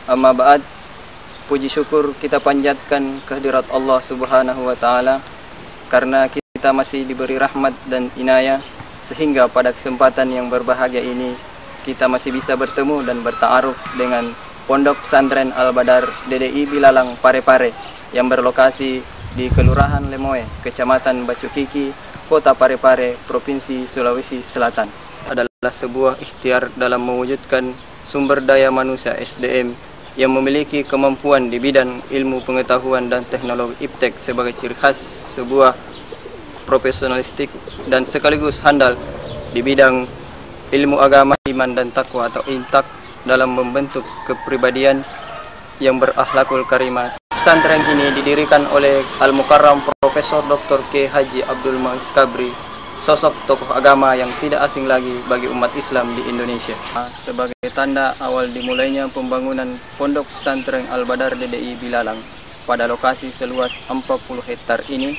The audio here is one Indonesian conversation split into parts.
Amma ba'd, puji syukur kita panjatkan kehadirat Allah Subhanahu wa Ta'ala karena kita masih diberi rahmat dan inayah sehingga pada kesempatan yang berbahagia ini kita masih bisa bertemu dan berta'aruf dengan Pondok Pesantren Al-Badar DDI Bilalang Parepare yang berlokasi di Kelurahan Lemoe, Kecamatan Bacukiki, Kota Parepare, Provinsi Sulawesi Selatan. Adalah sebuah ikhtiar dalam mewujudkan sumber daya manusia SDM yang memiliki kemampuan di bidang ilmu pengetahuan dan teknologi iptek sebagai ciri khas sebuah profesionalistik dan sekaligus handal di bidang ilmu agama, iman dan takwa atau intak dalam membentuk kepribadian yang berakhlakul karimah. Pesantren ini didirikan oleh Al-Mukarram Profesor Dr. K. Haji Abdul Muiz Kabri, sosok tokoh agama yang tidak asing lagi bagi umat Islam di Indonesia. Sebagai tanda awal dimulainya pembangunan Pondok Pesantren Al-Badar DDI Bilalang pada lokasi seluas 40 hektar ini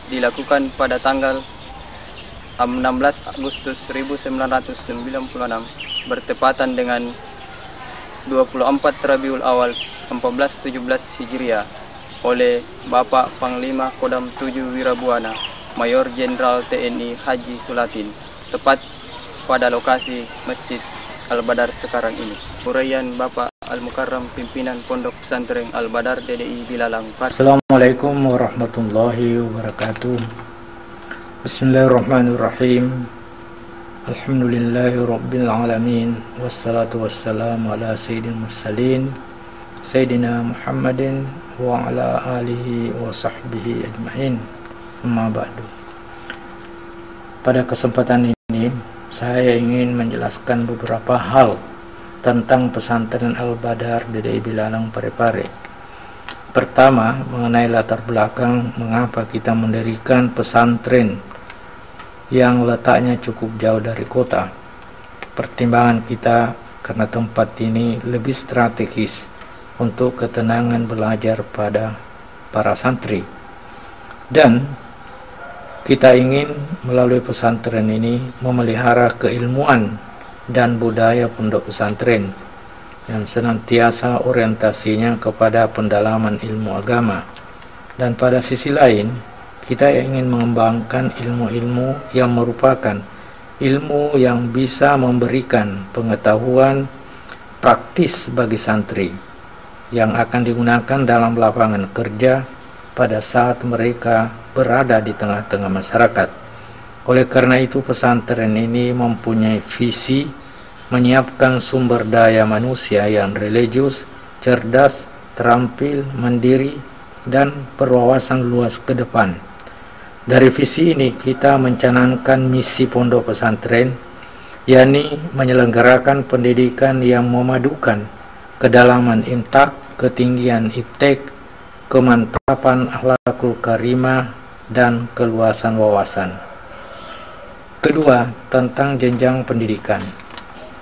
dilakukan pada tanggal 16 Agustus 1996 bertepatan dengan 24 Rabiul Awal 1417 Hijriah oleh Bapak Panglima Kodam 7 Wirabuana Mayor Jenderal TNI Haji Sulatin, tepat pada lokasi Masjid Al-Badar sekarang ini. Uraian Bapak Al-Mukarram pimpinan Pondok Pesantren Al-Badar DDI Bilalang. Assalamualaikum warahmatullahi wabarakatuh. Bismillahirrahmanirrahim. Alhamdulillahi rabbil alamin. Wassalatu wassalamu ala sayyidil mursalin Sayyidina Muhammadin wa ala alihi wa sahbihi ajma'in. Amma ba'du. Pada kesempatan ini saya ingin menjelaskan beberapa hal tentang Pesantren Al-Badar DDI Bilalang Parepare. Pertama, mengenai latar belakang mengapa kita mendirikan pesantren yang letaknya cukup jauh dari kota. Pertimbangan kita karena tempat ini lebih strategis untuk ketenangan belajar pada para santri. Dan kita ingin melalui pesantren ini memelihara keilmuan dan budaya pondok pesantren yang senantiasa orientasinya kepada pendalaman ilmu agama. Dan pada sisi lain, kita ingin mengembangkan ilmu-ilmu yang merupakan ilmu yang bisa memberikan pengetahuan praktis bagi santri yang akan digunakan dalam lapangan kerja pada saat mereka berada di tengah-tengah masyarakat. Oleh karena itu, pesantren ini mempunyai visi menyiapkan sumber daya manusia yang religius, cerdas, terampil, mandiri, dan berwawasan luas ke depan. Dari visi ini kita mencanangkan misi pondok pesantren, yakni menyelenggarakan pendidikan yang memadukan kedalaman imtak, ketinggian iptek, kemantapan akhlakul karimah, dan keluasan wawasan. Kedua, tentang jenjang pendidikan.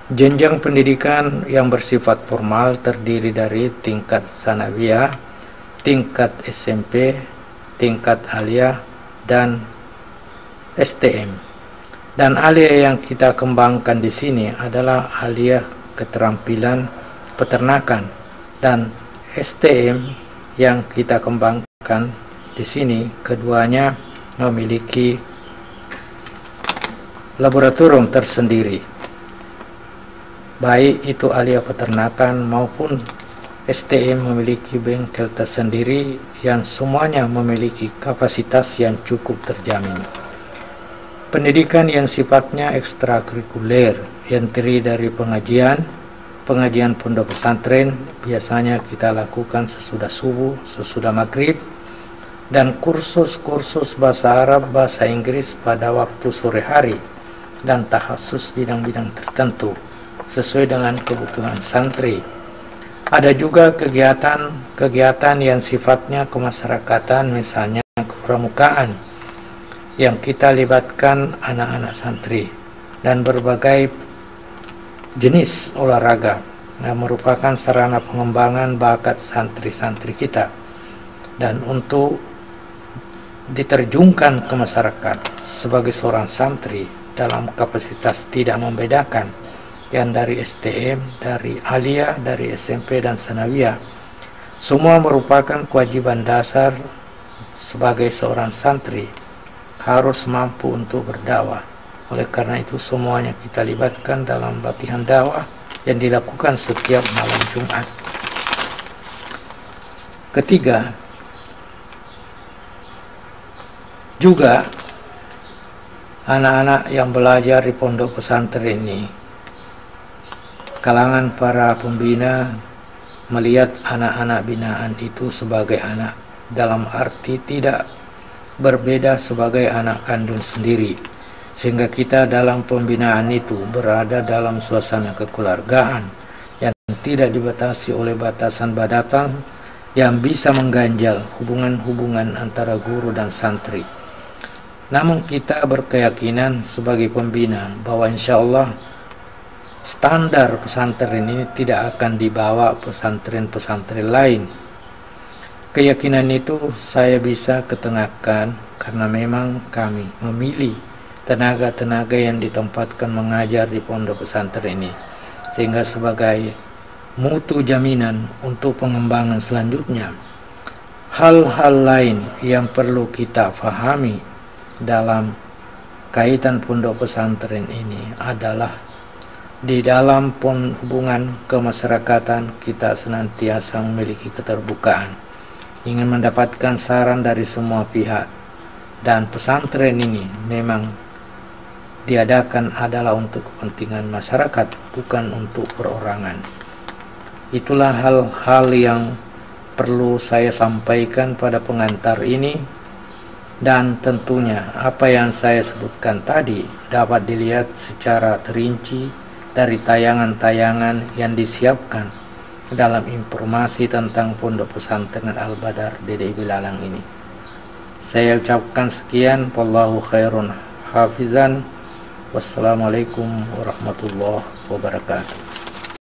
Jenjang pendidikan yang bersifat formal terdiri dari tingkat sanawiyah, tingkat SMP, tingkat aliyah, dan STM. Dan aliyah yang kita kembangkan di sini adalah aliyah keterampilan peternakan, dan STM yang kita kembangkan di sini keduanya memiliki laboratorium tersendiri, baik itu aliyah peternakan maupun STM memiliki bengkel tersendiri yang semuanya memiliki kapasitas yang cukup terjamin. Pendidikan yang sifatnya ekstrakurikuler yang terdiri dari pengajian pondok pesantren biasanya kita lakukan sesudah subuh, sesudah maghrib, dan kursus-kursus bahasa Arab, bahasa Inggris pada waktu sore hari, dan takhasus bidang-bidang tertentu sesuai dengan kebutuhan santri. Ada juga kegiatan yang sifatnya kemasyarakatan, misalnya kepramukaan, yang kita libatkan anak-anak santri, dan berbagai jenis olahraga yang merupakan sarana pengembangan bakat santri-santri kita. Dan untuk diterjunkan ke masyarakat sebagai seorang santri dalam kapasitas tidak membedakan yang dari STM, dari Aliyah, dari SMP dan Sanawiyah. Semua merupakan kewajiban dasar sebagai seorang santri, harus mampu untuk berdakwah. Oleh karena itu semuanya kita libatkan dalam latihan dakwah yang dilakukan setiap malam Jumat. Ketiga, juga anak-anak yang belajar di pondok pesantren ini, kalangan para pembina melihat anak-anak binaan itu sebagai anak, dalam arti tidak berbeda sebagai anak kandung sendiri, sehingga kita dalam pembinaan itu berada dalam suasana kekeluargaan yang tidak dibatasi oleh batasan-batasan yang bisa mengganjal hubungan-hubungan antara guru dan santri. Namun kita berkeyakinan sebagai pembina bahwa insya Allah standar pesantren ini tidak akan dibawa pesantren-pesantren lain. Keyakinan itu saya bisa ketengahkan karena memang kami memilih tenaga-tenaga yang ditempatkan mengajar di pondok pesantren ini, sehingga sebagai mutu jaminan untuk pengembangan selanjutnya. Hal-hal lain yang perlu kita fahami dalam kaitan pondok pesantren ini adalah di dalam hubungan kemasyarakatan kita senantiasa memiliki keterbukaan, ingin mendapatkan saran dari semua pihak, dan pesantren ini memang diadakan adalah untuk kepentingan masyarakat, bukan untuk perorangan. Itulah hal-hal yang perlu saya sampaikan pada pengantar ini, dan tentunya apa yang saya sebutkan tadi dapat dilihat secara terinci dari tayangan-tayangan yang disiapkan dalam informasi tentang pondok pesantren Al-Badar Dede Bilalang ini. Saya ucapkan sekian, wallahu khairun hafizan. Wassalamualaikum warahmatullahi wabarakatuh.